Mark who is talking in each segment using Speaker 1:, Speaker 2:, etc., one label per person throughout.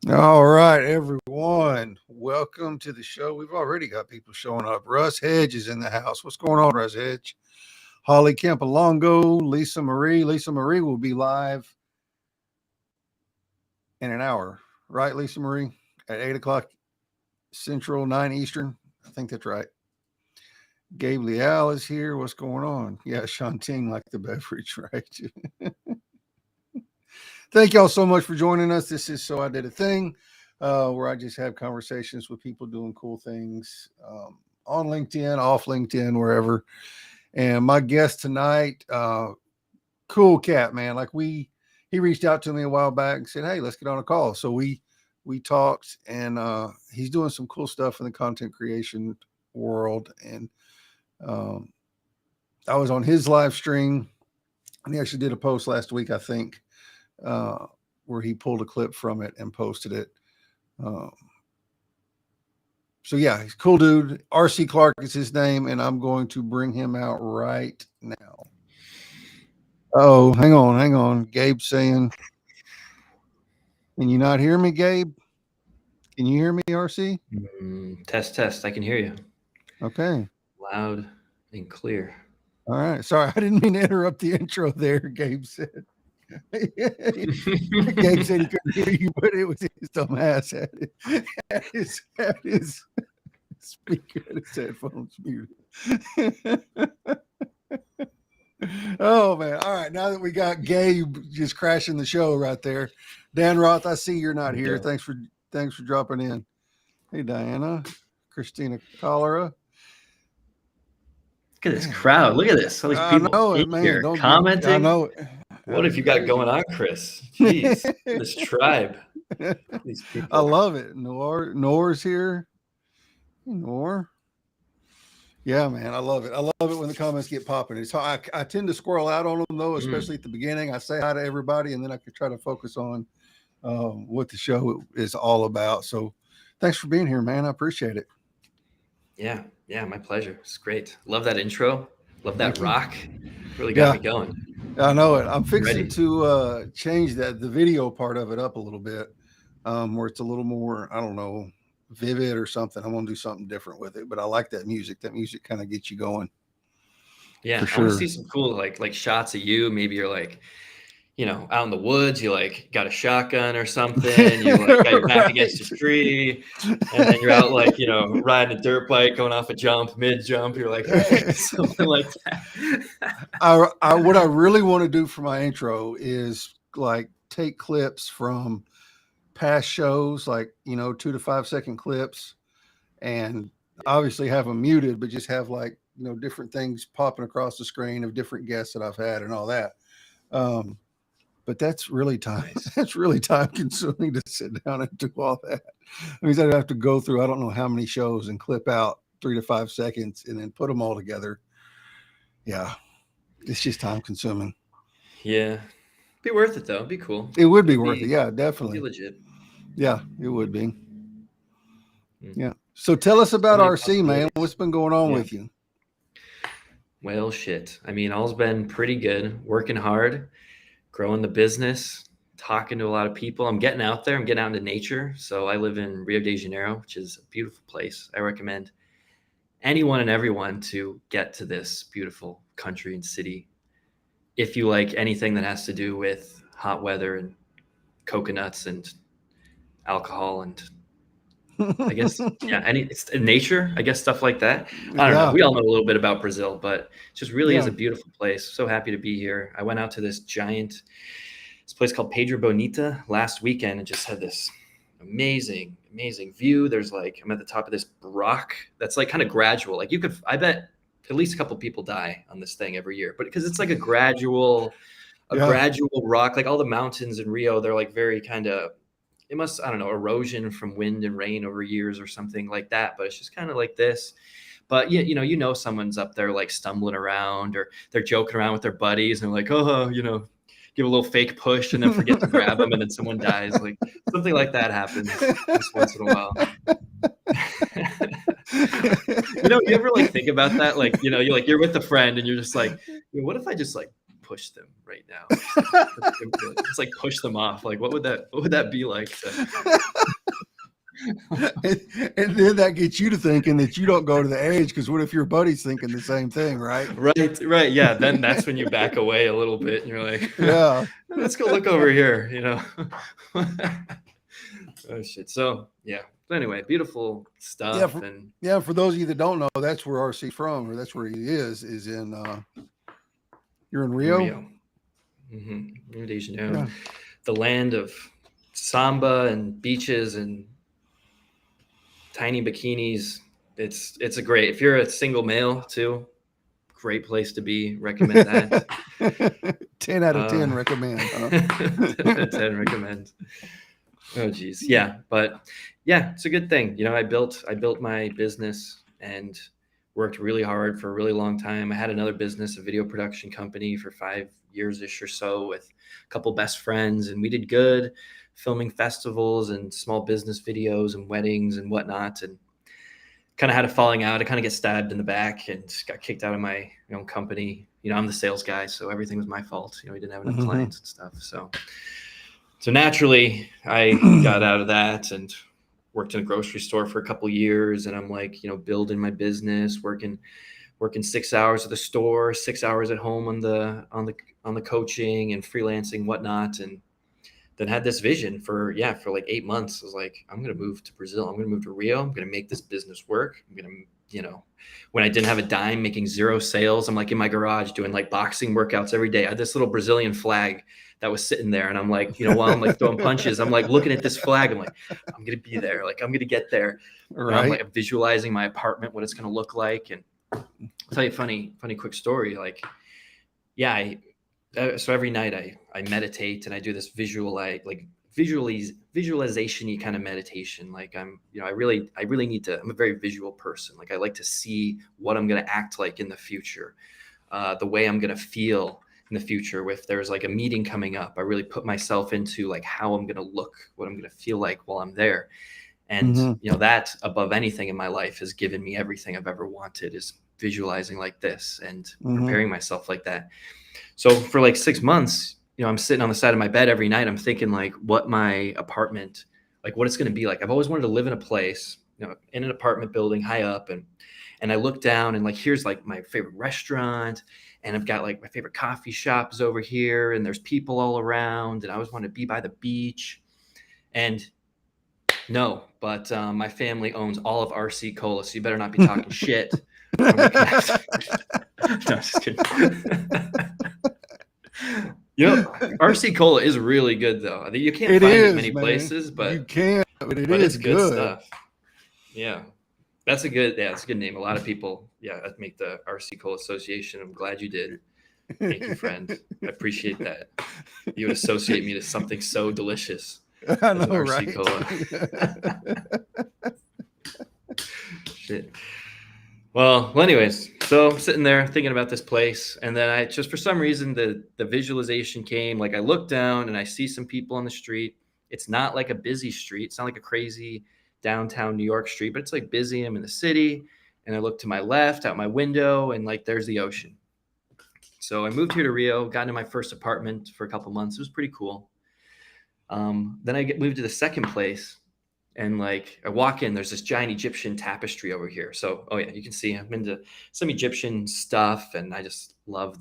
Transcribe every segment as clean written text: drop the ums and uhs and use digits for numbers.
Speaker 1: All right, everyone. Welcome to the show. We've already got people showing up. Russ Hedge is in the house. What's going on, Russ Hedge? Holly Campolongo, Lisa Marie. Lisa Marie will be live in an hour, right, Lisa Marie? At 8 o'clock Central, 9 Eastern. I think that's right. Gabe Leal is here. What's going on? Yeah, Shanting like the beverage, right? Thank y'all so much for joining us. This is So I Did a Thing, where I just have conversations with people doing cool things on LinkedIn, off LinkedIn, wherever. And my guest tonight, cool cat, man. He reached out to me a while back and said, "Hey, let's get on a call." So we talked, and he's doing some cool stuff in the content creation world. And I was on his live stream, and he actually did a post last week, I think, where he pulled a clip from it and posted it. So yeah, he's a cool dude. RC Clark is his name, and I'm going to bring him out right now. Oh, hang on. Gabe's saying, "Can you not hear me, Gabe? Can you hear me, RC?"
Speaker 2: Test. I can hear you.
Speaker 1: Okay.
Speaker 2: Loud and clear.
Speaker 1: All right. Sorry, I didn't mean to interrupt the intro there, Gabe said. Gabe said he couldn't hear you, but it was his dumb ass had his speaker and his headphones muted. Oh man. All right. Now that we got Gabe just crashing the show right there. Dan Roth, I see you're not here. Thanks for dropping in. Hey Diana. Christina Cholera.
Speaker 2: Look at this crowd. Look at this. All these people
Speaker 1: know it, man.
Speaker 2: Here commenting.
Speaker 1: I know it.
Speaker 2: What have you got going on, Chris? Jeez. This tribe. These people.
Speaker 1: I love it. Nor's here. Nor. Yeah, man, I love it. I love it when the comments get popping. It's I tend to squirrel out on them though, especially at the beginning. I say hi to everybody, and then I can try to focus on what the show is all about. So, thanks for being here, man. I appreciate it.
Speaker 2: Yeah, my pleasure. It's great. Love that intro. Love that rock. Really got me going.
Speaker 1: I know it. I'm fixing to change the video part of it up a little bit, where it's a little more, I don't know, vivid or something. I'm gonna do something different with it, but I like that music. That music kind of gets you going.
Speaker 2: Yeah, I want to see some cool like shots of you. Maybe you're like, out in the woods, you like got a shotgun or something. You like got your back against a tree, and then you're out like riding a dirt bike, going off a jump, mid jump. You're like, hey, something like that.
Speaker 1: What I really want to do for my intro is like take clips from past shows, like 2 to 5 second clips, and obviously have them muted, but just have like different things popping across the screen of different guests that I've had and all that. But that's really time consuming to sit down and do all that. I mean, I'd have to go through I don't know how many shows and clip out 3 to 5 seconds and then put them all together. Yeah, it's just time consuming.
Speaker 2: Yeah, be worth it though. It'd be cool.
Speaker 1: It would be worth it. Yeah, definitely.
Speaker 2: Be legit.
Speaker 1: Yeah, it would be. Yeah. So tell us about RC, man. What's been going on with you?
Speaker 2: Well, shit. I mean, all's been pretty good. Working hard, growing the business, talking to a lot of people. I'm getting out there. I'm getting out into nature. So I live in Rio de Janeiro, which is a beautiful place. I recommend anyone and everyone to get to this beautiful country and city. If you like anything that has to do with hot weather and coconuts and alcohol and I guess, it's nature, I guess, stuff like that. I don't know. We all know a little bit about Brazil, but it just really is a beautiful place. So happy to be here. I went out to this place called Pedra Bonita last weekend and just had this amazing view. There's like, I'm at the top of this rock that's like kind of gradual. Like I bet at least a couple people die on this thing every year, but because it's like a gradual rock, like all the mountains in Rio, they're like very kind of, it must, I don't know, erosion from wind and rain over years or something like that. But it's just kind of like this. But yeah, someone's up there like stumbling around or they're joking around with their buddies and they're like, oh, give a little fake push and then forget to grab them and then someone dies. Like something like that happens just once in a while. You ever like think about that? Like, you're with a friend and you're just like, what if I just like push them right now. It's like push them off. Like, what would that be like to...
Speaker 1: and then that gets you to thinking that you don't go to the edge, because what if your buddy's thinking the same thing, right?
Speaker 2: Right. Yeah. Then that's when you back away a little bit and you're like,
Speaker 1: yeah,
Speaker 2: let's go look over here, Oh shit. So yeah. But anyway, beautiful stuff.
Speaker 1: For those of you that don't know, that's where RC from, or that's where he is in you're in Rio?
Speaker 2: Rio. Rio de Janeiro. The land of samba and beaches and tiny bikinis. It's a great, if you're a single male too, great place to be. Recommend that.
Speaker 1: 10 out of 10 recommend.
Speaker 2: 10 out of 10 recommend. Oh geez. Yeah. But yeah, it's a good thing. I built my business and worked really hard for a really long time. I had another business, a video production company, for 5 years-ish or so, with a couple best friends, and we did good filming festivals and small business videos and weddings and whatnot, and kind of had a falling out. I kind of get stabbed in the back and got kicked out of my own company. I'm the sales guy, so everything was my fault. We didn't have enough clients and stuff. So naturally I got out of that and worked in a grocery store for a couple of years, and I'm like, building my business, working 6 hours at the store, 6 hours at home on the coaching and freelancing, whatnot. And then had this vision for like 8 months. I was like, I'm going to move to Brazil. I'm going to move to Rio. I'm going to make this business work. I'm going to, when I didn't have a dime, making 0 sales, I'm like in my garage doing like boxing workouts every day. I had this little Brazilian flag that was sitting there. And I'm like, while I'm like throwing punches, I'm like looking at this flag. I'm like, I'm going to be there. Like, I'm going to get there.
Speaker 1: Right.
Speaker 2: I'm like visualizing my apartment, what it's going to look like. And I'll tell you a funny quick story. Like, so every night I meditate, and I do this visualization-y kind of meditation. Like I really need to, I'm a very visual person. Like I like to see what I'm going to act like in the future, the way I'm going to feel in the future. If there's like a meeting coming up, I really put myself into like how I'm going to look, what I'm going to feel like while I'm there. And, that above anything in my life has given me everything I've ever wanted, is visualizing like this and preparing myself like that. So for like 6 months, I'm sitting on the side of my bed every night. I'm thinking like what my apartment, like what it's going to be like. I've always wanted to live in a place, in an apartment building high up. And I look down and like, here's like my favorite restaurant. And I've got like my favorite coffee shop is over here. And there's people all around. And I always want to be by the beach. And no, but my family owns all of RC Cola. So you better not be talking shit. No, just kidding. RC Cola is really good though. You can't find it many places, but
Speaker 1: you can, but
Speaker 2: it's good stuff. Yeah. That's a good name. A lot of people, make the RC Cola Association. I'm glad you did. Thank you, friend. I appreciate that. You would associate me to something so delicious.
Speaker 1: I know,
Speaker 2: RC
Speaker 1: right?
Speaker 2: Cola. Shit. Well, anyways, so I'm sitting there thinking about this place, and then I just, for some reason, the visualization came. Like I look down and I see some people on the street. It's not like a busy street. It's not like a crazy downtown New York street, but it's like busy. I'm in the city, and I look to my left out my window, and like there's the ocean. So I moved here to Rio, got into my first apartment for a couple months. It was pretty cool. Then I moved to the second place. And like I walk in, there's this giant Egyptian tapestry over here. So, you can see I'm into some Egyptian stuff, and I just love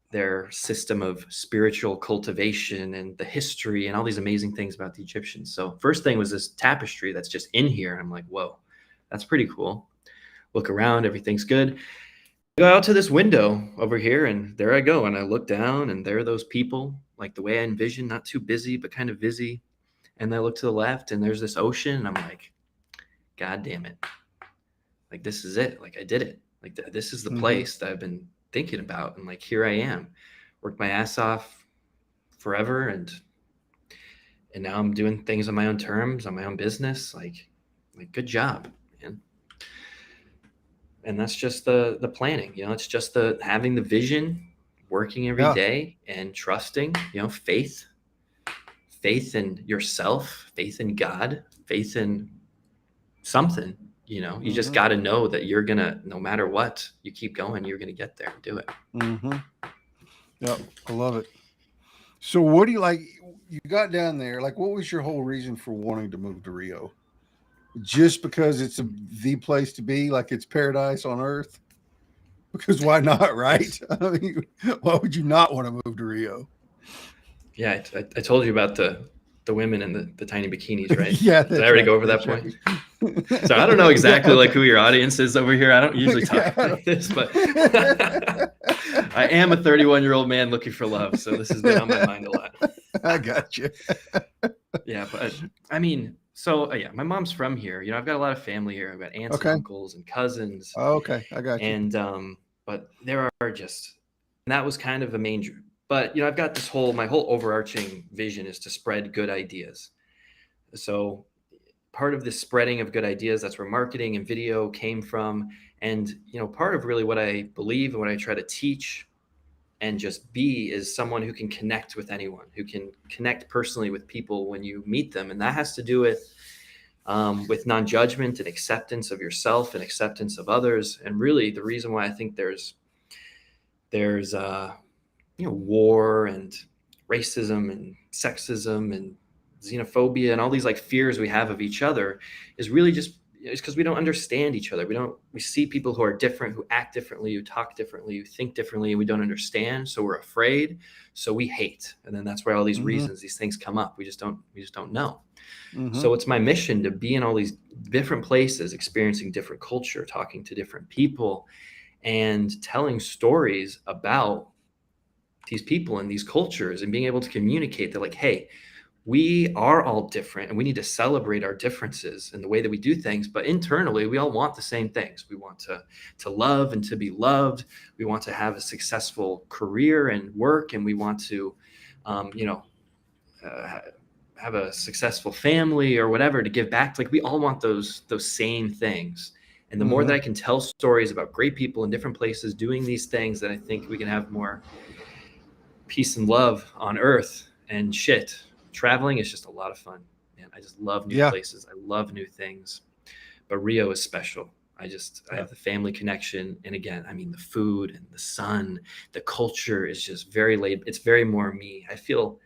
Speaker 2: their system of spiritual cultivation and the history and all these amazing things about the Egyptians. So first thing was this tapestry that's just in here. I'm like, whoa, that's pretty cool. Look around, everything's good. I go out to this window over here, and there I go. And I look down, and there are those people, like the way I envisioned, not too busy, but kind of busy. And I look to the left, and there's this ocean, and I'm like, God damn it. Like, this is it. Like, I did it. Like, this is the place that I've been thinking about. And like, here I am. Worked my ass off forever. And now I'm doing things on my own terms, on my own business. Like good job, man. And that's just the planning, it's just having the vision, working every day, and trusting, faith in yourself, faith in God, faith in something, you just got to know that you're going to, no matter what, you keep going, you're going to get there and do it.
Speaker 1: Yep. I love it. So what do you like? You got down there. Like, what was your whole reason for wanting to move to Rio? Just because it's the place to be, like it's paradise on earth? Because why not, right?
Speaker 2: Yes.
Speaker 1: I mean, why would you not want to move to Rio?
Speaker 2: Yeah, I told you about the women in the tiny bikinis, right?
Speaker 1: Yeah,
Speaker 2: Did I
Speaker 1: that's
Speaker 2: already
Speaker 1: right.
Speaker 2: go over that
Speaker 1: That's
Speaker 2: point?
Speaker 1: right.
Speaker 2: So I don't know
Speaker 1: Yeah.
Speaker 2: exactly like
Speaker 1: Okay.
Speaker 2: who your audience is over here. I don't usually talk
Speaker 1: Yeah.
Speaker 2: about this, but I am a 31-year-old man looking for love, so this has been on my mind a lot.
Speaker 1: I got you.
Speaker 2: Yeah, but I mean, so yeah, my mom's from here. I've got a lot of family here. I've got aunts and
Speaker 1: Okay.
Speaker 2: uncles and cousins,
Speaker 1: Okay. I got you.
Speaker 2: and but there are just, and that was kind of a main. But I've got my whole overarching vision is to spread good ideas. So part of the spreading of good ideas, that's where marketing and video came from. And part of really what I believe and what I try to teach and just be is someone who can connect with anyone, who can connect personally with people when you meet them. And that has to do with non-judgment and acceptance of yourself and acceptance of others. And really the reason why I think there's war and racism and sexism and xenophobia and all these like fears we have of each other is really just it's because we don't understand each other. We see people who are different, who act differently, who talk differently, who think differently, and we don't understand. So we're afraid. So we hate. And then that's where all these
Speaker 1: Mm-hmm.
Speaker 2: reasons, these things come up. We just don't know.
Speaker 1: Mm-hmm.
Speaker 2: So it's my mission to be in all these different places, experiencing different culture, talking to different people, and telling stories about these people and these cultures and being able to communicate that like, hey, we are all different and we need to celebrate our differences in the way that we do things, but internally we all want the same things. We want to love and to be loved. We want to have a successful career and work, and we want to um, you know uh, have a successful family or whatever to give back. Like we all want those same things. And the more
Speaker 1: Mm-hmm.
Speaker 2: that I can tell stories about great people in different places doing these things, then I think we can have more peace and love on earth. And shit, traveling is just a lot of fun, man. I just love new
Speaker 1: Yeah.
Speaker 2: places, I love new things. But Rio is special. I
Speaker 1: Yeah.
Speaker 2: have the family connection, and again, I mean, the food and the sun, the culture is just very laid, it's very more me. I feel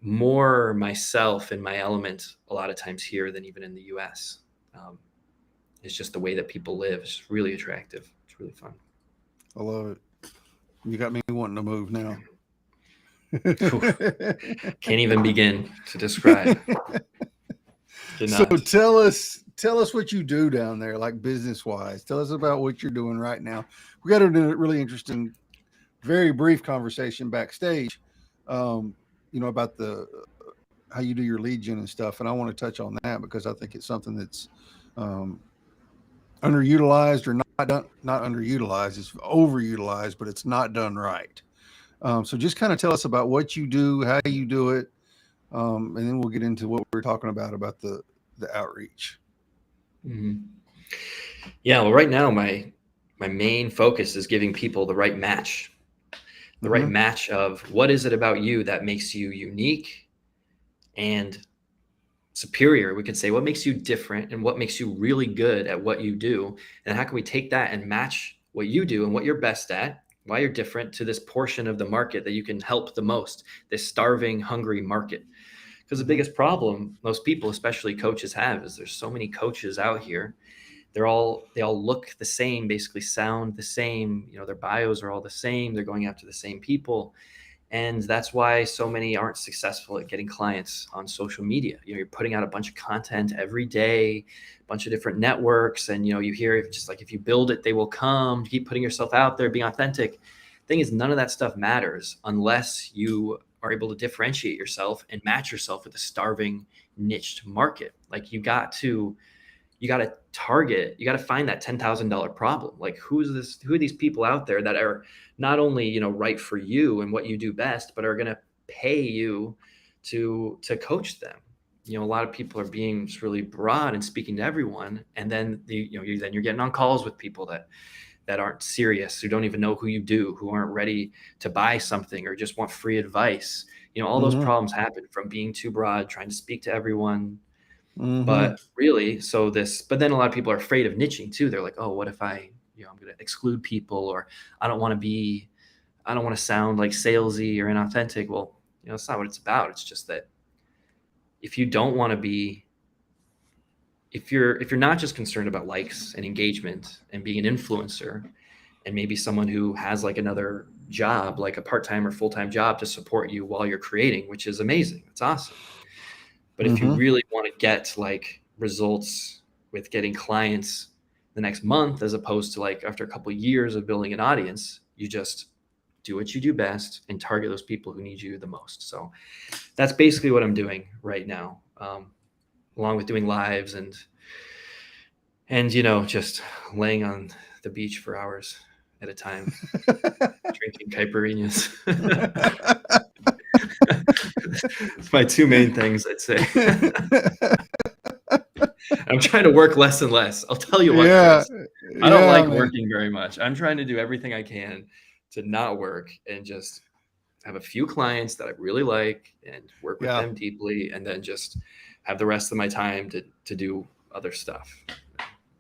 Speaker 2: more myself in my element a lot of times here than even in the US. um, it's just the way that people live. It's really attractive. It's really fun.
Speaker 1: I love it. You got me wanting to move now.
Speaker 2: Whew. Can't even begin to describe.
Speaker 1: So
Speaker 2: Cannot.
Speaker 1: tell us what you do down there, like business wise. Tell us about what you're doing right now. We got a really interesting, very brief conversation backstage, um, about the how you do your lead gen and stuff, and I want to touch on that because I think it's something that's um, underutilized or not underutilized. It's overutilized, but it's not done right. So just kind of tell us about what you do, how you do it, and then we'll get into what we were talking about the outreach.
Speaker 2: Mhm. Yeah, well, right now my main focus is giving people the right
Speaker 1: Mm-hmm.
Speaker 2: match of what is it about you that makes you unique and superior. We could say what makes you different and what makes you really good at what you do, and how can we take that and match what you do and what you're best at, why you're different, to this portion of the market that you can help the most, this starving, hungry market. Because the
Speaker 1: Mm-hmm.
Speaker 2: biggest problem most people, especially coaches, have is there's so many coaches out here. They all look the same, basically sound the same. Their bios are all the same. They're going after the same people, and that's why so many aren't successful at getting clients on social media. You're putting out a bunch of content every day, a bunch of different networks, and you hear just like if you build it, they will come. Keep putting yourself out there, being authentic. Thing is, none of that stuff matters unless you are able to differentiate yourself and match yourself with a starving niched market. Like you got to find that $10,000 problem. Like who are these people out there that are not only right for you and what you do best, but are going to pay you to coach them. A lot of people are being just really broad and speaking to everyone, and then you're getting on calls with people that aren't serious, who don't even know who you do, who aren't ready to buy something or just want free advice. All those
Speaker 1: Mm-hmm.
Speaker 2: problems happen from being too broad, trying to speak to everyone.
Speaker 1: Mm-hmm.
Speaker 2: But really, but then a lot of people are afraid of niching too. They're like, oh, what if I'm going to exclude people, or I don't want to be I don't want to sound like salesy or inauthentic. Well, it's not what it's about. It's just that if you don't want to be, if you're not just concerned about likes and engagement and being an influencer, and maybe someone who has like another job, like a part-time or full-time job to support you while you're creating, which is amazing. It's awesome. But if you
Speaker 1: Mm-hmm.
Speaker 2: really want to get like results with getting clients the next month, as opposed to like after a couple of years of building an audience, you just do what you do best and target those people who need you the most. So that's basically what I'm doing right now, along with doing lives and just laying on the beach for hours at a time, drinking caipirinhas. It's my two main things, I'd say. I'm trying to work less and less. I'll tell you what,
Speaker 1: Yeah,
Speaker 2: Chris. I don't like
Speaker 1: man.
Speaker 2: working very much. I'm trying to do everything I can to not work and just have a few clients that I really like and work with
Speaker 1: Yeah,
Speaker 2: them deeply, and then just have the rest of my time to do other stuff.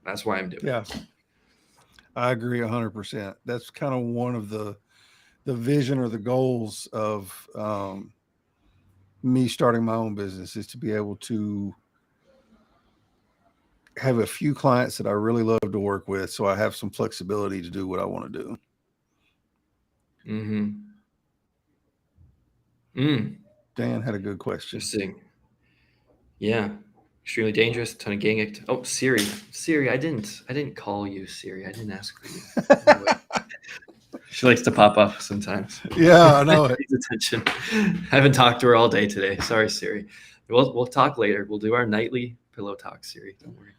Speaker 2: That's why I'm doing
Speaker 1: yeah.
Speaker 2: it.
Speaker 1: I agree 100%. That's kind of one of the vision or the goals of me starting my own business, is to be able to have a few clients that I really love to work with, so I have some flexibility to do what I want to do.
Speaker 2: Mm-hmm. Mm.
Speaker 1: Dan had a good question.
Speaker 2: Interesting. Yeah. Extremely dangerous. Ton of gang act. Oh, Siri. Siri, I didn't call you, Siri. I didn't ask for you. By the way. She likes to pop up sometimes.
Speaker 1: Yeah, I know it.
Speaker 2: Needs attention. I haven't talked to her all day today. Sorry, Siri. We'll talk later. We'll do our nightly pillow talk, Siri. Don't worry.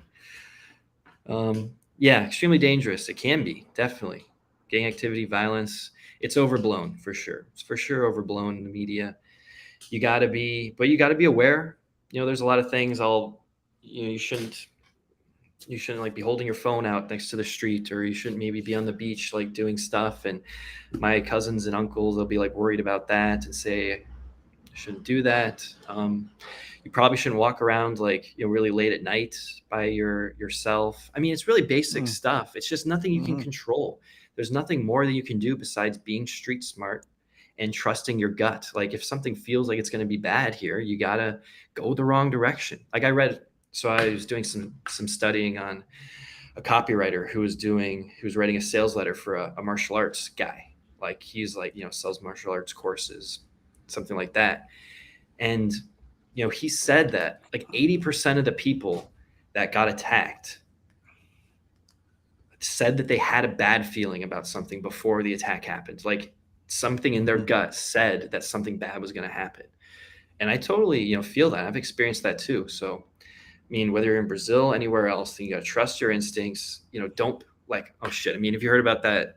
Speaker 2: Yeah, extremely dangerous. It can be, definitely. Gang activity, violence. It's overblown for sure. It's for sure overblown in the media. You got to be aware. There's a lot of things you shouldn't like be holding your phone out next to the street, or you shouldn't maybe be on the beach like doing stuff. And my cousins and uncles, they'll be like worried about that and say I shouldn't do that. You probably shouldn't walk around like really late at night by yourself. I mean, it's really basic stuff. It's just nothing you can
Speaker 1: Mm-hmm.
Speaker 2: control. There's nothing more that you can do besides being street smart and trusting your gut. Like if something feels like it's going to be bad here, you gotta go the wrong direction. Like so I was doing some studying on a copywriter who was writing a sales letter for a martial arts guy. Like he's like sells martial arts courses, something like that. And he said that like 80% of the people that got attacked said that they had a bad feeling about something before the attack happened. Like something in their gut said that something bad was going to happen. And I totally, feel that. I've experienced that too. So, I mean, whether you're in Brazil, anywhere else, you got to trust your instincts. Don't like, oh shit. I mean, if you heard about that,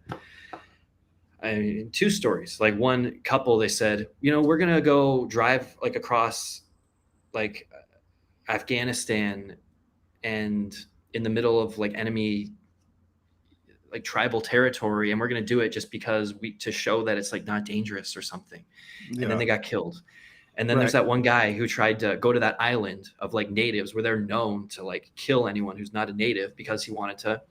Speaker 2: I mean, two stories. Like one couple, they said, we're going to go drive like across like Afghanistan and in the middle of like enemy like tribal territory, and we're going to do it just because to show that it's like not dangerous or something.
Speaker 1: Yeah.
Speaker 2: And then they got killed. And then there's that one guy who tried to go to that island of like natives where they're known to like kill anyone who's not a native because he wanted to,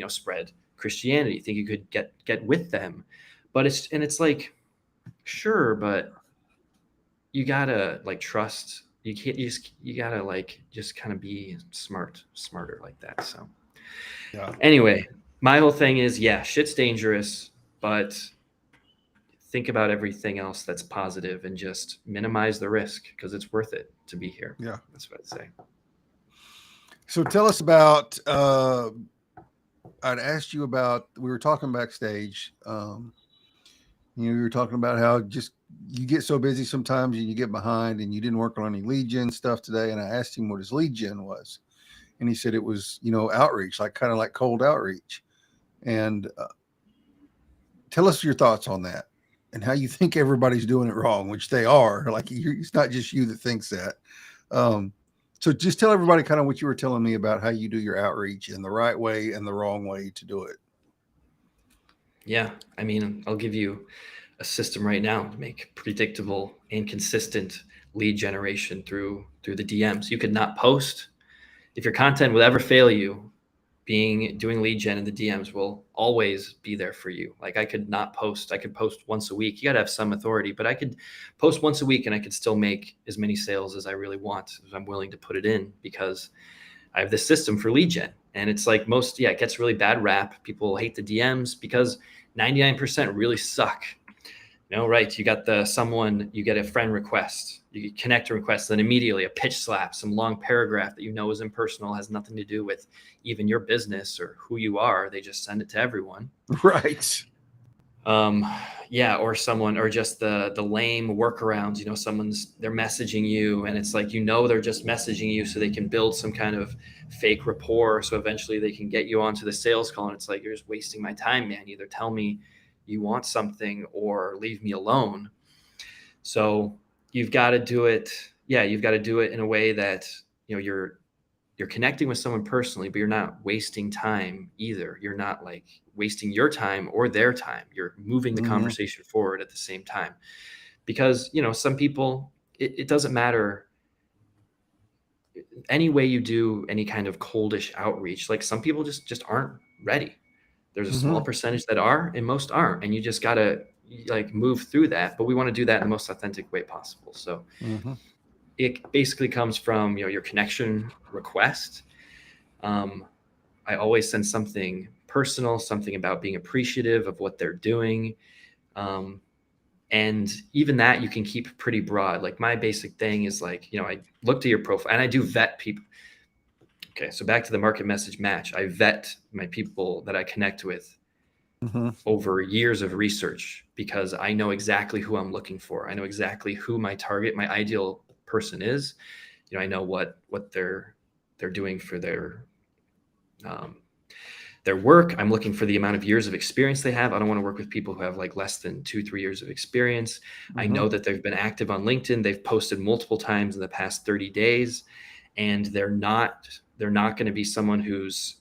Speaker 2: spread Christianity, think he could get with them. But it's like, sure, but you gotta like trust. You can't you gotta like just kind of be smarter like that. So
Speaker 1: Yeah.
Speaker 2: anyway, my whole thing is, yeah, shit's dangerous, but think about everything else that's positive and just minimize the risk because it's worth it to be here.
Speaker 1: Yeah.
Speaker 2: That's what I'd say.
Speaker 1: So tell us about, I'd asked you about, we were talking backstage. You were talking about how just you get so busy sometimes and you get behind, and you didn't work on any lead gen stuff today. And I asked him what his lead gen was. And he said it was, outreach, like kind of like cold outreach. And tell us your thoughts on that and how you think everybody's doing it wrong, which they are. Like it's not just you that thinks that. So just tell everybody kind of what you were telling me about how you do your outreach in the right way and the wrong way to do it.
Speaker 2: Yeah. I mean, I'll give you a system right now to make predictable and consistent lead generation through the DMs. You could not post. If your content would ever fail you, doing lead gen, and the DMs will always be there for you. Like I could not post, I could post once a week. You got to have some authority, but I could post once a week and I could still make as many sales as I really want, if I'm willing to put it in, because I have this system for lead gen. And it's like it gets really bad rap. People hate the DMs because 99% really suck. Right. You got you get a friend request, you connect a request, then immediately a pitch slap, some long paragraph that is impersonal, has nothing to do with even your business or who you are. They just send it to everyone.
Speaker 1: Right.
Speaker 2: Or someone, or just the lame workarounds, they're messaging you and it's like, they're just messaging you so they can build some kind of fake rapport. So eventually they can get you onto the sales call. And it's like, you're just wasting my time, man. Either tell me you want something or leave me alone. So you've got to do it. Yeah. You've got to do it in a way that, you're connecting with someone personally, but you're not wasting time either. You're not like wasting your time or their time. You're moving the conversation forward at the same time, because, some people, it doesn't matter any way you do any kind of coldish outreach. Like some people just aren't ready. There's a small percentage that are, and most aren't. And you just got to like move through that. But we want to do that in the most authentic way possible. So it basically comes from, your connection request. I always send something personal, something about being appreciative of what they're doing. And even that you can keep pretty broad. Like my basic thing is like, I looked at your profile and I do vet people. Okay. So back to the market message match. I vet my people that I connect with over years of research, because I know exactly who I'm looking for. I know exactly who my ideal person is. I know what they're doing for their work. I'm looking for the amount of years of experience they have. I don't want to work with people who have like less than 2-3 years of experience. I know that they've been active on LinkedIn. They've posted multiple times in the past 30 days, and they're not going to be someone who's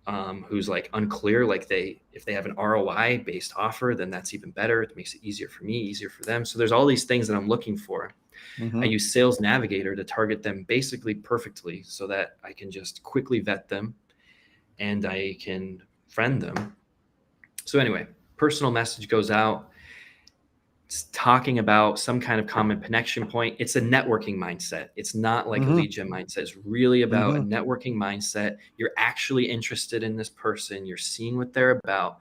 Speaker 2: like unclear. Like if they have an ROI based offer, then that's even better. It makes it easier for me, easier for them. So there's all these things that I'm looking for. I use Sales Navigator to target them basically perfectly so that I can just quickly vet them and I can friend them. So anyway, personal message goes out. It's talking about some kind of common connection point. It's a networking mindset. It's not like a lead gen mindset. It's really about a networking mindset. You're actually interested in this person. You're seeing what they're about.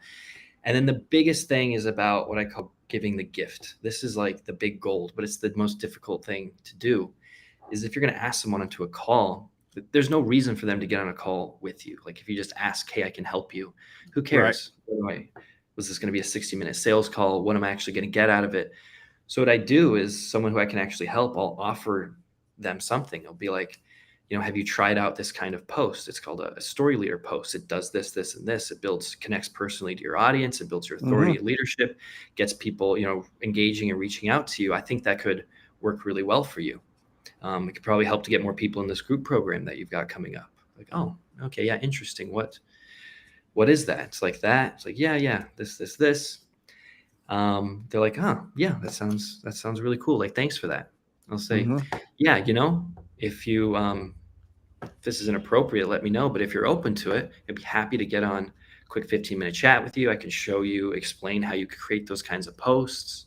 Speaker 2: And then the biggest thing is about what I call giving the gift. This is like the big gold, but it's the most difficult thing to do. Is if you're going to ask someone onto a call, there's no reason for them to get on a call with you. Like if you just ask, hey, I can help you. Who cares? Right. Was this going to be a 60-minute sales call? What am I actually going to get out of it? So what I do is someone who I can actually help, I'll offer them something. I'll be like, have you tried out this kind of post? It's called a story leader post. It does this, this, and this. It connects personally to your audience. It builds your authority and leadership, gets people, engaging and reaching out to you. I think that could work really well for you. It could probably help to get more people in this group program that you've got coming up. Like, oh, okay, yeah, interesting. What is that? It's like that. It's like, yeah, this. They're like, oh, yeah, that sounds really cool. Like, thanks for that. I'll say, yeah, if you if this is inappropriate, let me know. But if you're open to it, I'd be happy to get on a quick 15-minute chat with you. I can show you, explain how you could create those kinds of posts.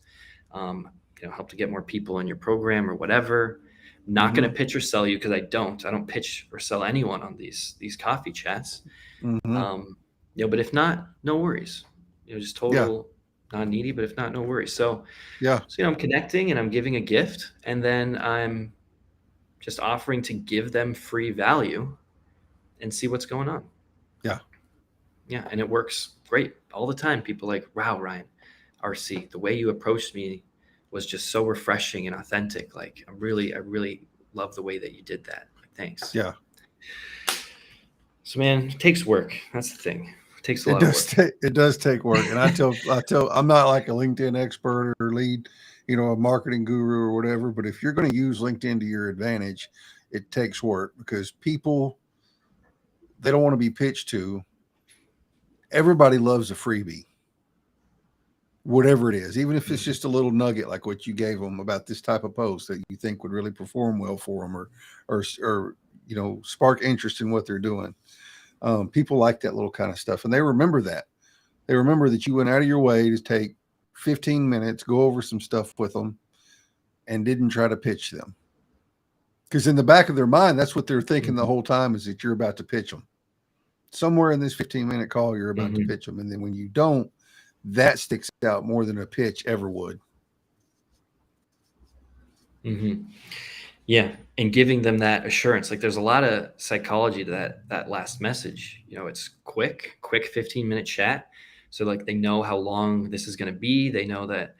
Speaker 2: Help to get more people in your program or whatever. I'm not going to pitch or sell you, because I don't pitch or sell anyone on these coffee chats. But if not, no worries. Just total not needy, but if not, no worries. So I'm connecting and I'm giving a gift, and then I'm just offering to give them free value and see what's going on. Yeah. And it works great all the time. People like, wow, Ryan, RC, the way you approached me was just so refreshing and authentic. Like, I really love the way that you did that. Like, thanks.
Speaker 1: Yeah.
Speaker 2: So, man, it takes work. That's the thing. It takes a lot of work.
Speaker 1: It does take work. And I tell, I'm not like a LinkedIn expert or lead, a marketing guru or whatever, but if you're going to use LinkedIn to your advantage, it takes work, because people, they don't want to be pitched to. Everybody loves a freebie, whatever it is, even if it's just a little nugget like what you gave them about this type of post that you think would really perform well for them, or spark interest in what they're doing. People like that little kind of stuff, and they remember that. They remember that you went out of your way to take 15 minutes, go over some stuff with them, and didn't try to pitch them. Because in the back of their mind, that's what they're thinking the whole time, is that you're about to pitch them. Somewhere in this 15-minute call, you're about to pitch them. And then when you don't, that sticks out more than a pitch ever would.
Speaker 2: Yeah. And giving them that assurance. Like, there's a lot of psychology to that last message. It's quick 15-minute chat. So like, they know how long this is going to be. They know that,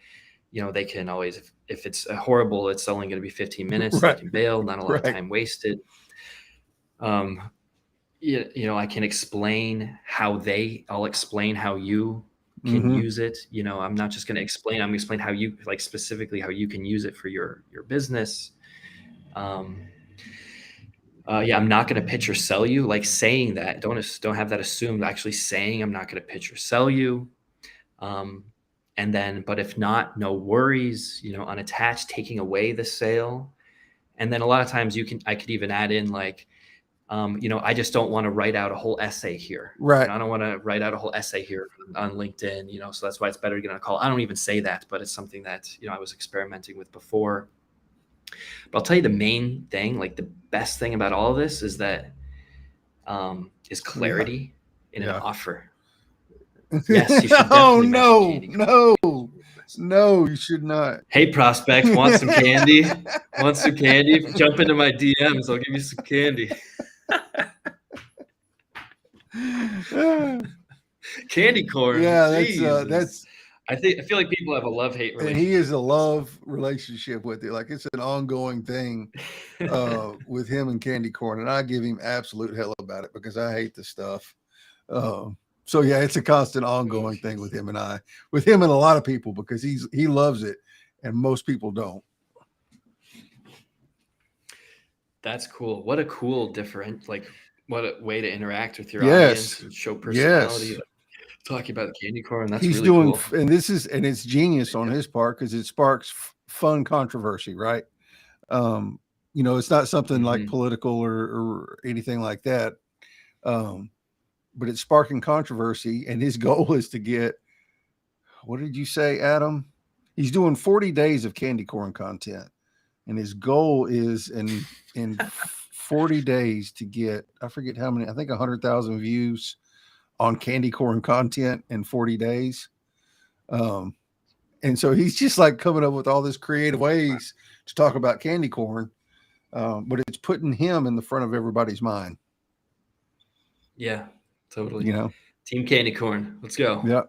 Speaker 2: they can always, if it's horrible, it's only going to be 15 minutes. Right. They can bail, not a lot of time wasted. I can explain I'll explain how you can use it. I'm not just going to explain, I'm going to explain how you, like, specifically how you can use it for your business. I'm not going to pitch or sell you, like saying that. Don't have that assumed, actually saying I'm not going to pitch or sell you. And then, but if not, no worries, unattached, taking away the sale. And then a lot of times I could even add in like, I just don't want to write out a whole essay here.
Speaker 1: Right.
Speaker 2: I don't want to write out a whole essay here on LinkedIn, so that's why it's better to get on a call. I don't even say that, but it's something that, I was experimenting with before. But I'll tell you the main thing, like the best thing about all of this is that, is clarity in an offer. Yes, you should definitely
Speaker 1: No, you should not.
Speaker 2: Hey, prospects, want some candy? Want some candy? Jump into my DMs. I'll give you some candy. Candy corn.
Speaker 1: Yeah, that's.
Speaker 2: I feel like people have a love-hate relationship.
Speaker 1: And he is a love relationship with it. Like, it's an ongoing thing with him and candy corn, and I give him absolute hell about it because I hate the stuff. So yeah, it's a constant ongoing thing with him and I, with him and a lot of people, because he loves it and most people don't.
Speaker 2: That's cool. What a cool what a way to interact with your audience and show personality.
Speaker 1: Yes.
Speaker 2: Talking about the candy corn. That's
Speaker 1: he's
Speaker 2: really
Speaker 1: doing
Speaker 2: cool.
Speaker 1: And it's genius on his part, because it sparks fun controversy, right? It's not something like political or anything like that. But it's sparking controversy, and his goal is to get, what did you say, Adam? He's doing 40 days of candy corn content, and his goal is in 40 days to get, I forget how many, I think 100,000 views on candy corn content in 40 days. And so he's just like coming up with all this creative ways to talk about candy corn, but it's putting him in the front of everybody's mind.
Speaker 2: Yeah. Totally. Team candy corn. Let's go.
Speaker 1: Yeah.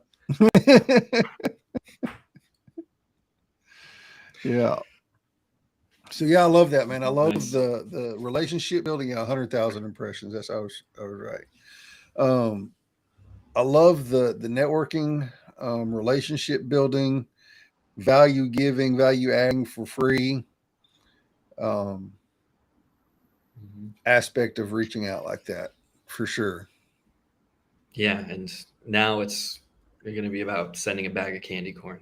Speaker 1: Yeah. So yeah, I love that, man. I love the relationship building. 100,000 impressions. That's I was right. I love the networking, relationship building, value giving, value adding for free. Aspect of reaching out like that, for sure.
Speaker 2: Yeah, and now you're going to be about sending a bag of candy corn.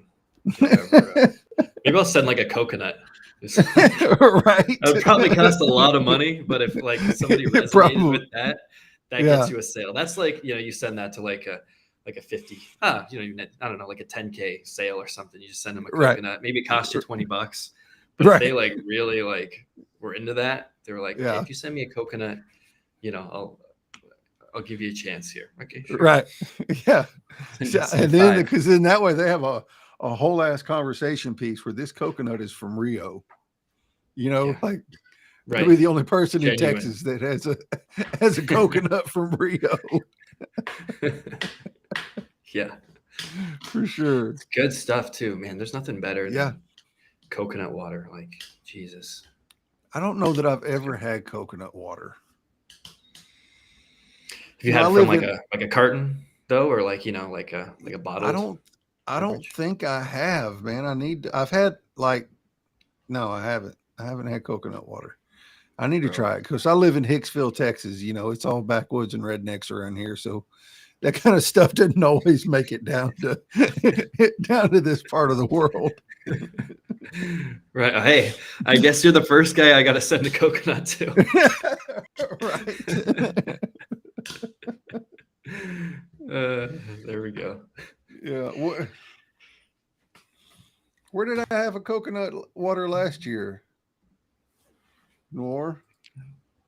Speaker 2: Maybe I'll send like a coconut.
Speaker 1: Right.
Speaker 2: It would probably cost a lot of money, but if like somebody resonated with that gets you a sale. That's like, you send that to like a 50, I don't know, like a 10K sale or something. You just send them a coconut. Right. Maybe it costs you $20. But if they like really like were into that, they were like, hey, if you send me a coconut, I'll give you a chance here. Okay, sure.
Speaker 1: Right. Yeah. And then, because then that way they have a whole ass conversation piece where this coconut is from Rio. Like, to be the only person in Texas that has a coconut from Rio.
Speaker 2: Yeah.
Speaker 1: For sure.
Speaker 2: It's good stuff too, man. There's nothing better than coconut water. Like, Jesus.
Speaker 1: I don't know that I've ever had coconut water.
Speaker 2: Have you had it from like a carton though, or like a bottle?
Speaker 1: I don't think I have, man. I've had no, I haven't. I haven't had coconut water. I need to try it, because I live in Hicksville, Texas. It's all backwoods and rednecks around here, so that kind of stuff doesn't always make it down to this part of the world.
Speaker 2: Right. Hey, I guess you're the first guy I got to send a coconut to.
Speaker 1: Right.
Speaker 2: we go.
Speaker 1: Yeah. Where did I have a coconut water last year? Nor.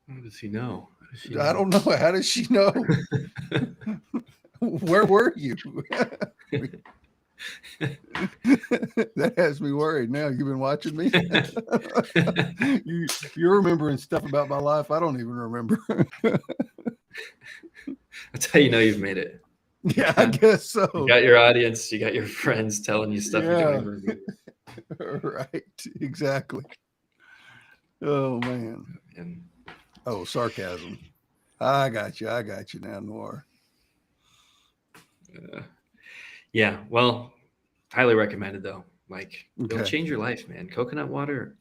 Speaker 2: How does he know? How does she
Speaker 1: I
Speaker 2: know?
Speaker 1: don't know. How does she know? Where were you? That has me worried now. You've been watching me. You're remembering stuff about my life I don't even remember.
Speaker 2: That's how you know you've made it.
Speaker 1: Yeah, I guess so.
Speaker 2: You got your audience, you got your friends telling you stuff you don't
Speaker 1: Yeah.
Speaker 2: even remember.
Speaker 1: Right. Exactly. Oh man.
Speaker 2: And
Speaker 1: Oh, sarcasm. I got you. I got you now, Noir.
Speaker 2: yeah, well, highly recommended though. Like it'll
Speaker 1: Okay.
Speaker 2: change your life, man. Coconut water,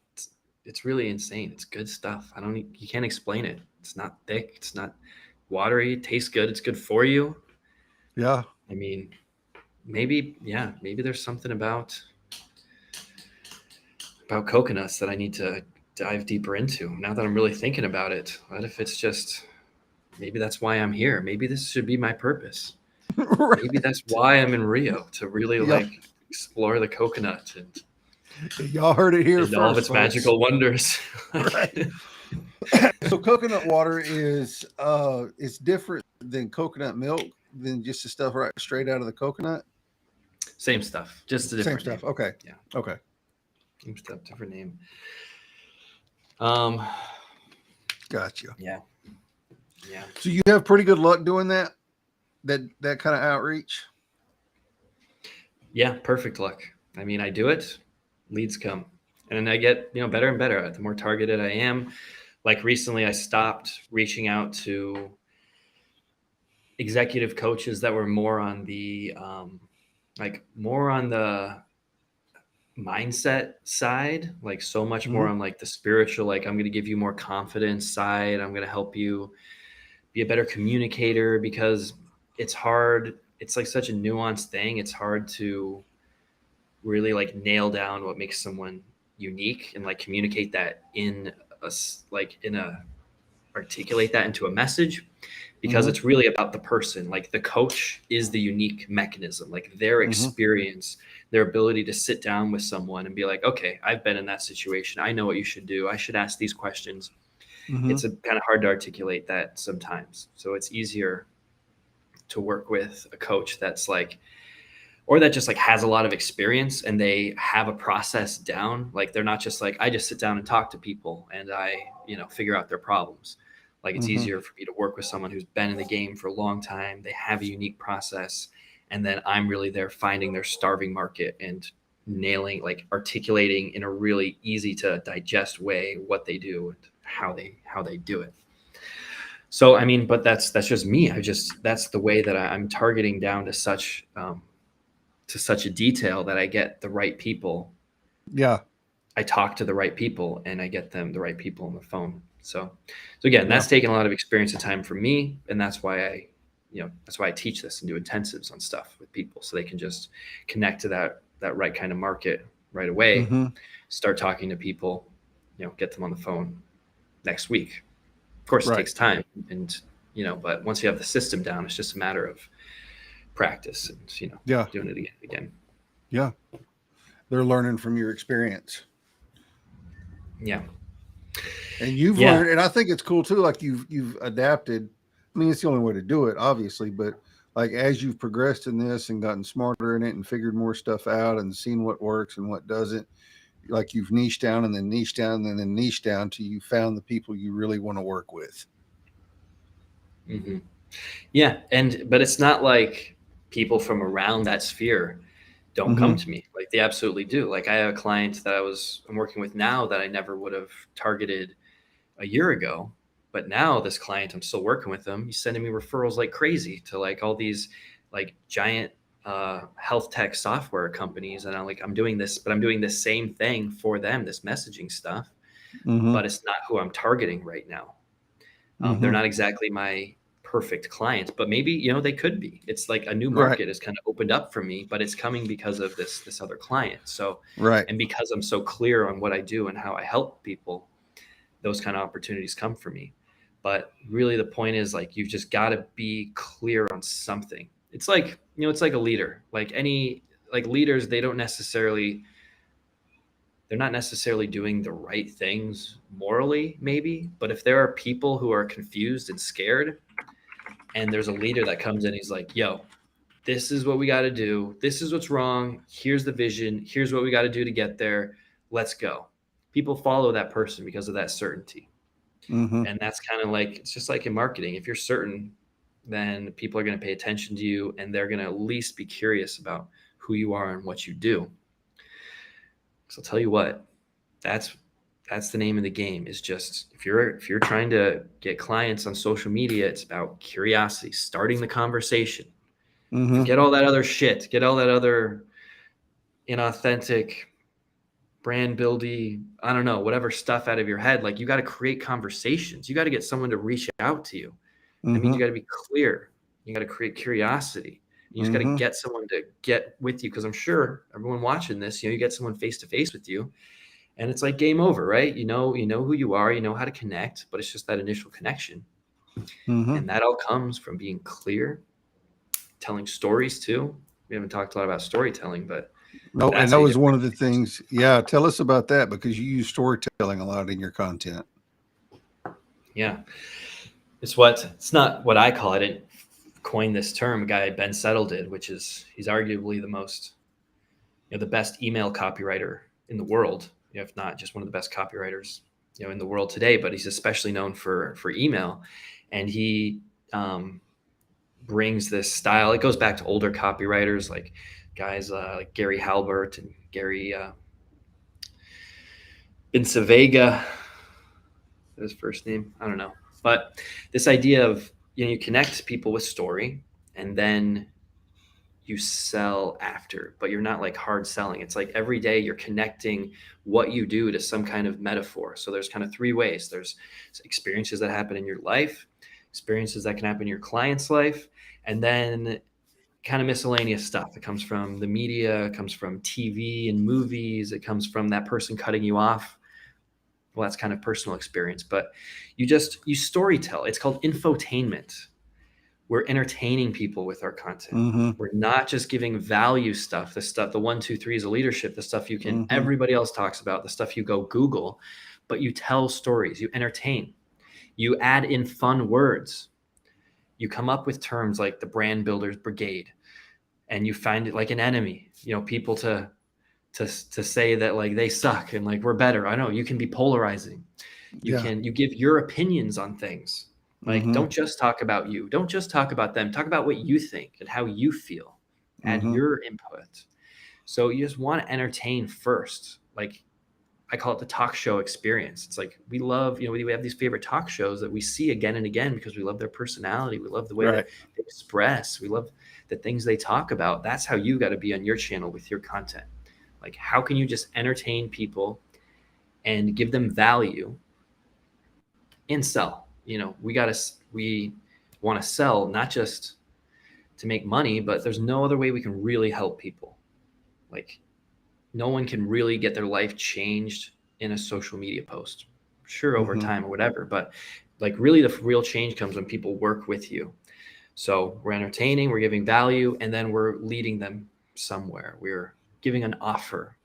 Speaker 2: it's really insane. It's good stuff. You can't explain it. It's not thick. It's not watery. It tastes good. It's good for you.
Speaker 1: Yeah.
Speaker 2: I mean, maybe there's something about coconuts that I need to dive deeper into. Now that I'm really thinking about it, what if it's just maybe that's why I'm here? Maybe this should be my purpose. Maybe
Speaker 1: Right.
Speaker 2: that's why I'm in Rio, to really
Speaker 1: Yeah.
Speaker 2: like explore the coconut
Speaker 1: Y'all heard it here
Speaker 2: and all of
Speaker 1: first,
Speaker 2: its
Speaker 1: folks.
Speaker 2: magical wonders.
Speaker 1: Right. So coconut water is it's different than coconut milk than just the stuff right straight out of the coconut.
Speaker 2: Same stuff, just a
Speaker 1: Same
Speaker 2: different name.
Speaker 1: stuff. Okay.
Speaker 2: Yeah,
Speaker 1: Okay.
Speaker 2: same stuff, different name. Um,
Speaker 1: Gotcha.
Speaker 2: yeah, yeah,
Speaker 1: So you have pretty good luck doing that. That kind of outreach.
Speaker 2: yeah. Perfect luck. I mean, I do it, leads come, and then I get better and better at it. The more targeted I am. Like recently, I stopped reaching out to executive coaches that were more on the more on the mindset side, like so much more
Speaker 1: Mm-hmm.
Speaker 2: on like the spiritual, like I'm going to give you more confidence side. I'm going to help you be a better communicator because it's hard. It's like such a nuanced thing. It's hard to really like nail down what makes someone unique and like communicate that in a articulate that into a message because
Speaker 1: Mm-hmm.
Speaker 2: it's really about the person. Like the coach is the unique mechanism, like their
Speaker 1: Mm-hmm.
Speaker 2: experience, their ability to sit down with someone and be like, okay, I've been in that situation. I know what you should do. I should ask these questions.
Speaker 1: Mm-hmm.
Speaker 2: It's kind of hard to articulate that sometimes. So it's easier to work with a coach that's like, or that just like has a lot of experience and they have a process down. Like they're not just like, I just sit down and talk to people and I, figure out their problems. Like it's
Speaker 1: Mm-hmm.
Speaker 2: easier for me to work with someone who's been in the game for a long time. They have a unique process. And then I'm really there finding their starving market and nailing, like articulating in a really easy to digest way what they do and how they do it. So, I mean, but that's just me. That's the way that I'm targeting down to such a detail that I get the right people.
Speaker 1: Yeah.
Speaker 2: I talk to the right people and I get them the right people on the phone. So again,
Speaker 1: Yeah.
Speaker 2: that's taken a lot of experience and time for me. And that's why I teach this and do intensives on stuff with people so they can just connect to that right kind of market right away,
Speaker 1: Mm-hmm.
Speaker 2: start talking to people, get them on the phone next week. Of course, it
Speaker 1: Right.
Speaker 2: takes time but once you have the system down, it's just a matter of practice and,
Speaker 1: Yeah.
Speaker 2: doing it again.
Speaker 1: Yeah. They're learning from your experience.
Speaker 2: Yeah.
Speaker 1: And you've
Speaker 2: Yeah.
Speaker 1: learned, and I think it's cool too. Like you've adapted. I mean, it's the only way to do it, obviously. But like as you've progressed in this and gotten smarter in it and figured more stuff out and seen what works and what doesn't, like you've niched down and then niched down and then niched down till you found the people you really want to work with.
Speaker 2: Hmm. Yeah. But it's not like people from around that sphere don't come
Speaker 1: Mm-hmm.
Speaker 2: to me. Like they absolutely do. Like I have a client that I'm working with now that I never would have targeted a year ago. But now this client, I'm still working with him. He's sending me referrals like crazy to like all these like giant health tech software companies. And I'm doing this, but I'm doing the same thing for them, this messaging stuff,
Speaker 1: Mm-hmm.
Speaker 2: but it's not who I'm targeting right now. They're
Speaker 1: Mm-hmm.
Speaker 2: not exactly my perfect client, but maybe they could be. It's like a new
Speaker 1: Right.
Speaker 2: market has kind of opened up for me, but it's coming because of this other client. So,
Speaker 1: Right.
Speaker 2: and because I'm so clear on what I do and how I help people, those kind of opportunities come for me. But really, the point is like you've just got to be clear on something. it's like, it's like a leader. Like leaders, they're not necessarily doing the right things morally, maybe, but if there are people who are confused and scared, and there's a leader that comes in, he's like, yo, this is what we got to do. This is what's wrong. Here's the vision. Here's what we got to do to get there. Let's go. People follow that person because of that certainty.
Speaker 1: Mm-hmm.
Speaker 2: And that's kind of like, it's just like in marketing. If you're certain, then people are going to pay attention to you, and they're going to at least be curious about who you are and what you do. So I'll tell you what, that's the name of the game, is just, if you're trying to get clients on social media, it's about curiosity, starting the conversation.
Speaker 1: Mm-hmm.
Speaker 2: Forget all that other shit. Get all that other inauthentic, brand buildy, I don't know, whatever stuff out of your head. Like, you got to create conversations. You got to get someone to reach out to you. That means
Speaker 1: Mm-hmm.
Speaker 2: you got to be clear. You got to create curiosity. You just got to
Speaker 1: Mm-hmm.
Speaker 2: get someone to get with you, because I'm sure everyone watching this, you get someone face to face with you, and it's like game over, right? You know who you are, you know how to connect, but it's just that initial connection.
Speaker 1: Mm-hmm.
Speaker 2: And that all comes from being clear, telling stories too. We haven't talked a lot about storytelling, but
Speaker 1: No, and
Speaker 2: that's
Speaker 1: that
Speaker 2: how you
Speaker 1: was one of
Speaker 2: differentiate
Speaker 1: the things. Yeah, tell us about that, because you use storytelling a lot in your content.
Speaker 2: Yeah. It's not what I call it. I didn't coin this term. A guy, Ben Settle, did, which is, he's arguably the most, the best email copywriter in the world, if not just one of the best copywriters, in the world today. But he's especially known for email, and he brings this style. It goes back to older copywriters, like guys like Gary Halbert and Gary Vincevega, his first name, I don't know. But this idea of, you connect people with story, and then you sell after, but you're not like hard selling. It's like every day you're connecting what you do to some kind of metaphor. So there's kind of three ways. There's experiences that happen in your life, experiences that can happen in your client's life, and then kind of miscellaneous stuff. It comes from the media, it comes from TV and movies, it comes from that person cutting you off. Well, that's kind of personal experience, but you story tell. It's called infotainment. We're entertaining people with our content.
Speaker 1: Mm-hmm.
Speaker 2: We're not just giving value stuff, the 1, 2, 3s of leadership, the stuff
Speaker 1: Mm-hmm.
Speaker 2: everybody else talks about, the stuff you go Google, but you tell stories, you entertain, you add in fun words, you come up with terms like the brand builders brigade, and you find it like an enemy, people to say that like they suck and like we're better. I know you can be polarizing.
Speaker 1: Yeah.
Speaker 2: You give your opinions on things. Like,
Speaker 1: Mm-hmm.
Speaker 2: don't just talk about you. Don't just talk about them. Talk about what you think and how you feel. Add
Speaker 1: Mm-hmm.
Speaker 2: your input. So you just want to entertain first. Like, I call it the talk show experience. It's like, we love, we have these favorite talk shows that we see again and again because we love their personality. We love the way
Speaker 1: Right.
Speaker 2: that they express. We love the things they talk about. That's how you got to be on your channel with your content. Like, how can you just entertain people and give them value and sell? We want to sell, not just to make money, but there's no other way we can really help people. Like, no one can really get their life changed in a social media post. Sure, over
Speaker 1: Mm-hmm.
Speaker 2: time or whatever, but like, really the real change comes when people work with you. So we're entertaining, we're giving value, and then we're leading them somewhere. We're giving an offer.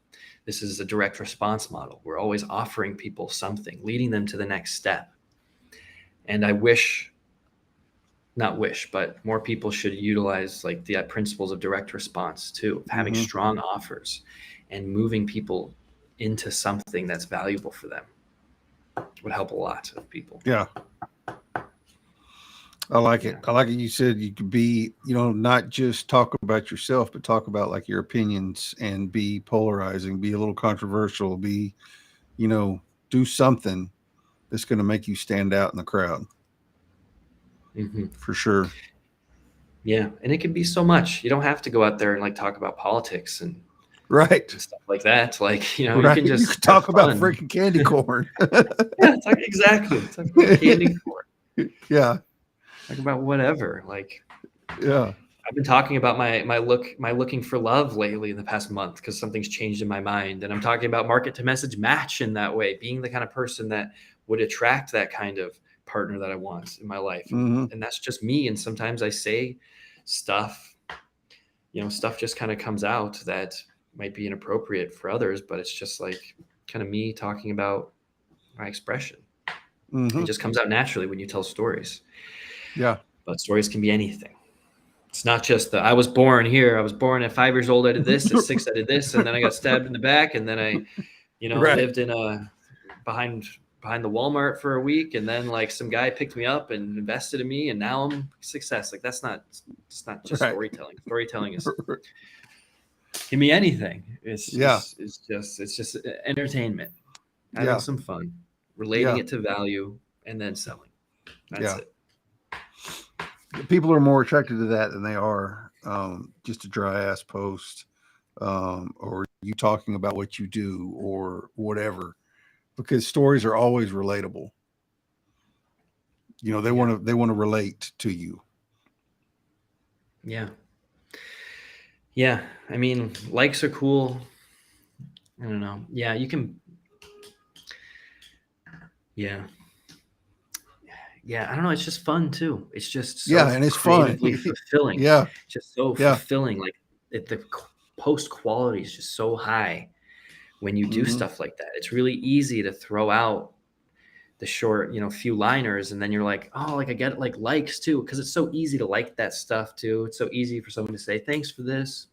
Speaker 2: This is a direct response model. We're always offering people something, leading them to the next step. And but more people should utilize like the principles of direct response too, of having
Speaker 1: Mm-hmm.
Speaker 2: strong offers and moving people into something that's valuable for them. Would help a lot of people.
Speaker 1: Yeah. I like it.
Speaker 2: Yeah.
Speaker 1: I like it. You said you could be, not just talk about yourself, but talk about like your opinions and be polarizing, be a little controversial, do something that's going to make you stand out in the crowd.
Speaker 2: Mm-hmm.
Speaker 1: For sure.
Speaker 2: Yeah. And it can be so much. You don't have to go out there and like talk about politics and
Speaker 1: Right.
Speaker 2: stuff like that. Like, you
Speaker 1: Right.
Speaker 2: can
Speaker 1: You
Speaker 2: just
Speaker 1: could
Speaker 2: have
Speaker 1: talk about
Speaker 2: fun.
Speaker 1: freaking candy corn.
Speaker 2: Yeah, exactly. Talk about candy corn.
Speaker 1: Yeah.
Speaker 2: Talk about whatever. Like,
Speaker 1: Yeah.
Speaker 2: I've been talking about my looking for love lately in the past month because something's changed in my mind. And I'm talking about market to message match in that way, being the kind of person that would attract that kind of partner that I want in my life.
Speaker 1: Mm-hmm.
Speaker 2: And that's just me. And sometimes I say stuff stuff just kind of comes out that might be inappropriate for others, but it's just like kind of me talking about my expression. It
Speaker 1: Mm-hmm.
Speaker 2: just comes out naturally when you tell stories.
Speaker 1: Yeah.
Speaker 2: But stories can be anything. It's not just the I was born here. I was born at 5 years old. I did this. At 6, I did this, and then I got stabbed in the back, and then I,
Speaker 1: Right.
Speaker 2: lived in behind behind the Walmart for a week, and then like some guy picked me up and invested in me, and now I'm success. Like that's not. It's not just
Speaker 1: Right.
Speaker 2: storytelling. Storytelling is can be anything. It's
Speaker 1: Yeah.
Speaker 2: it's it's just entertainment, having
Speaker 1: Yeah.
Speaker 2: some fun, relating
Speaker 1: Yeah.
Speaker 2: it to value, and then selling. That's
Speaker 1: Yeah.
Speaker 2: it.
Speaker 1: People are more attracted to that than they are just a dry ass post or you talking about what you do or whatever, because stories are always relatable. You know,
Speaker 2: Yeah.
Speaker 1: they want to relate to you.
Speaker 2: Yeah. Yeah. I mean, likes are cool. I don't know. Yeah, you can. Yeah. Yeah. I don't know. It's just fun too. It's just so
Speaker 1: Yeah, and it's fun.
Speaker 2: creatively fulfilling.
Speaker 1: Yeah.
Speaker 2: Just so
Speaker 1: Yeah.
Speaker 2: fulfilling. Like the post quality is just so high when you do
Speaker 1: Mm-hmm.
Speaker 2: stuff like that. It's really easy to throw out the short, few liners, and then you're like, oh, like I get it, like likes too, because it's so easy to like that stuff too. It's so easy for someone to say, thanks for this,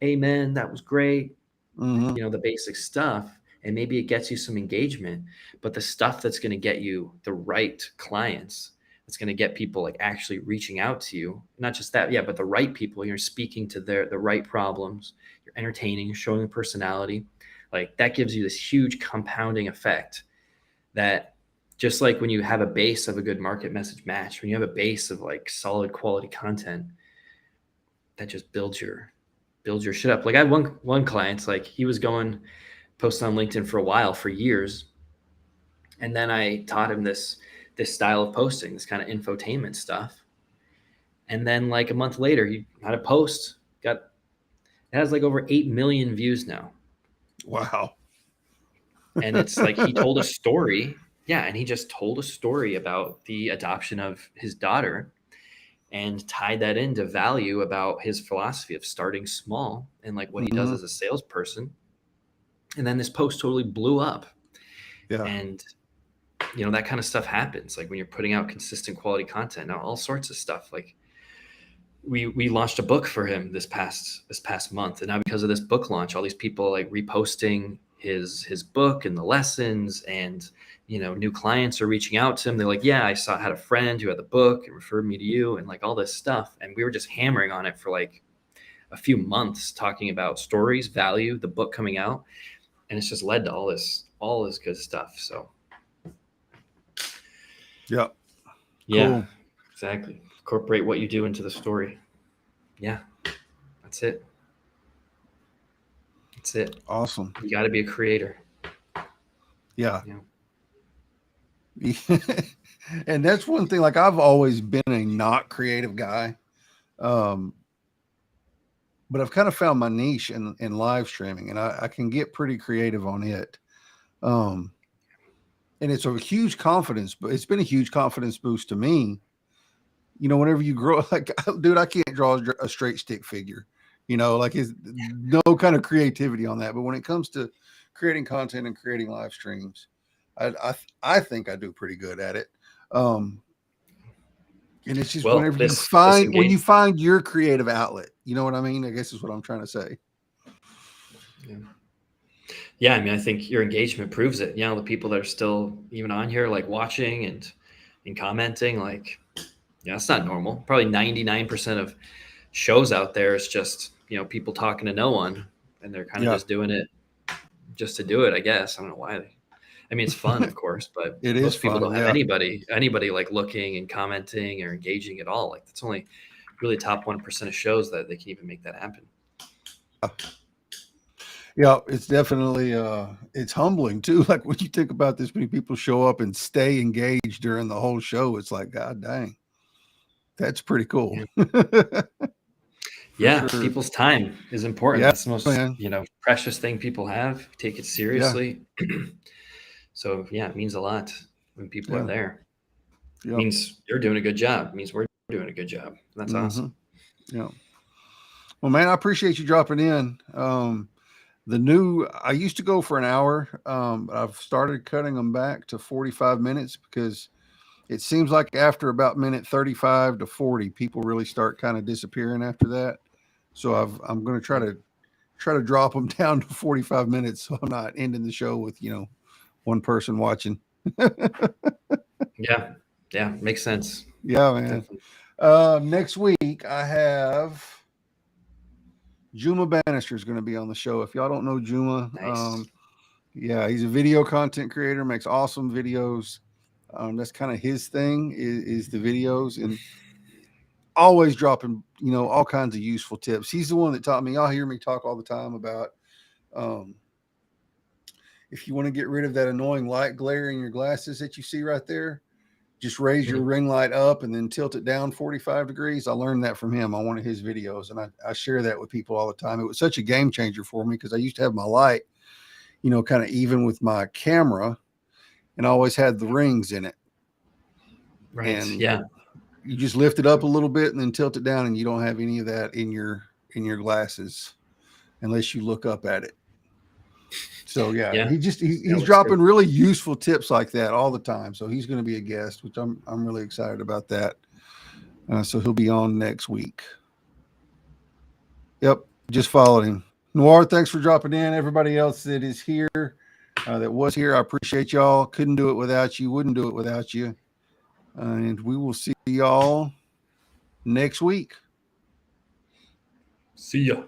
Speaker 2: amen, that was great,
Speaker 1: Mm-hmm.
Speaker 2: the basic stuff, and maybe it gets you some engagement, but the stuff that's going to get you the right clients, that's going to get people like actually reaching out to you, not just that, yeah, but the right people, you're speaking to the right problems, you're entertaining, you're showing personality, like that gives you this huge compounding effect that just like when you have a base of a good market message match, when you have a base of like solid quality content, that just builds your shit up. Like I had one client, like he was going posting on LinkedIn for a while, for years, and then I taught him this style of posting, this kind of infotainment stuff. And then like a month later, he had a post, it has like over 8 million views now.
Speaker 1: Wow.
Speaker 2: And it's like he told a story. Yeah, and he just told a story about the adoption of his daughter and tied that into value about his philosophy of starting small and like what he does
Speaker 1: Mm-hmm.
Speaker 2: as a salesperson. And then this post totally blew up.
Speaker 1: Yeah.
Speaker 2: And that kind of stuff happens like when you're putting out consistent quality content. Now all sorts of stuff, like we launched a book for him this past month, and now because of this book launch, all these people like reposting his book and the lessons, and new clients are reaching out to him. They're like, yeah, had a friend who had the book and referred me to you, and like all this stuff, and we were just hammering on it for like a few months, talking about stories, value, the book coming out, and it's just led to all this good stuff. So
Speaker 1: Yeah.
Speaker 2: yeah,
Speaker 1: Cool.
Speaker 2: exactly, incorporate what you do into the story. Yeah, that's it. That's it.
Speaker 1: Awesome.
Speaker 2: You got to be a creator.
Speaker 1: Yeah.
Speaker 2: Yeah.
Speaker 1: And that's one thing, like I've always been a not creative guy. Um, but I've kind of found my niche in live streaming, and I can get pretty creative on it. Um, and it's a huge confidence, but it's been a huge confidence boost to me. You know, whenever you grow, like, dude, I can't draw a straight stick figure. You know, like it's no kind of creativity on that. But when it comes to creating content and creating live streams, I think I do pretty good at it. Um, and it's just
Speaker 2: Well,
Speaker 1: whenever you
Speaker 2: this
Speaker 1: find when
Speaker 2: engage.
Speaker 1: you find your creative outlet, you know what I mean? I guess is what I'm trying to say.
Speaker 2: Yeah. Yeah, I mean, I think your engagement proves it. The people that are still even on here, like watching and commenting, like, yeah, it's not normal. Probably 99% of shows out there is just people talking to no one, and they're kind of
Speaker 1: Yeah,
Speaker 2: just doing it just to do it. I guess I don't know why. I mean, it's fun, of course, but
Speaker 1: it is
Speaker 2: most people
Speaker 1: fun.
Speaker 2: don't have
Speaker 1: Yeah,
Speaker 2: anybody like looking and commenting or engaging at all. Like that's only really top 1% of shows that they can even make that happen.
Speaker 1: yeah, it's definitely it's humbling too. Like when you think about this many people show up and stay engaged during the whole show, it's like, God dang, that's pretty cool.
Speaker 2: Yeah.
Speaker 1: For
Speaker 2: Yeah,
Speaker 1: sure.
Speaker 2: people's time is important.
Speaker 1: Yeah,
Speaker 2: That's the most,
Speaker 1: man.
Speaker 2: precious thing people have. Take it
Speaker 1: Yeah,
Speaker 2: seriously. So yeah, it means a lot when people are
Speaker 1: yeah,
Speaker 2: there. It
Speaker 1: yeah.
Speaker 2: means you're doing a good job. It means we're doing a good job. That's
Speaker 1: Mm-hmm.
Speaker 2: awesome.
Speaker 1: Yeah. Well, man, I appreciate you dropping in. I used to go for an hour. But I've started cutting them back to 45 minutes because it seems like after about minute 35 to 40, people really start kind of disappearing after that. So I'm going to try to drop them down to 45 minutes so I'm not ending the show with, one person watching.
Speaker 2: Yeah. Yeah. Makes sense.
Speaker 1: Yeah, man.
Speaker 2: Definitely.
Speaker 1: Next week I have Juma Bannister is going to be on the show. If y'all don't know Juma,
Speaker 2: Nice.
Speaker 1: yeah, he's a video content creator, makes awesome videos. That's kind of his thing is the videos, and always dropping, all kinds of useful tips. He's the one that taught me. Y'all hear me talk all the time about um, if you want to get rid of that annoying light glare in your glasses that you see right there, just raise your
Speaker 2: Mhm.
Speaker 1: ring light up and then tilt it down 45 degrees. I learned that from him on one of his videos, and I share that with people all the time. It was such a game changer for me because I used to have my light, kind of even with my camera, and I always had the rings in it.
Speaker 2: Right.
Speaker 1: And
Speaker 2: Yeah.
Speaker 1: you just lift it up a little bit and then tilt it down, and you don't have any of that in your glasses unless you look up at it. So yeah,
Speaker 2: Yeah. That
Speaker 1: he's
Speaker 2: looks good.
Speaker 1: dropping really useful tips like that all the time. So he's going to be a guest, which I'm really excited about that. So he'll be on next week. Yep, just followed him. Noir, thanks for dropping in. Everybody else that is here, that was here, I appreciate y'all. Couldn't do it without you. Wouldn't do it without you. And we will see y'all next week.
Speaker 2: See ya.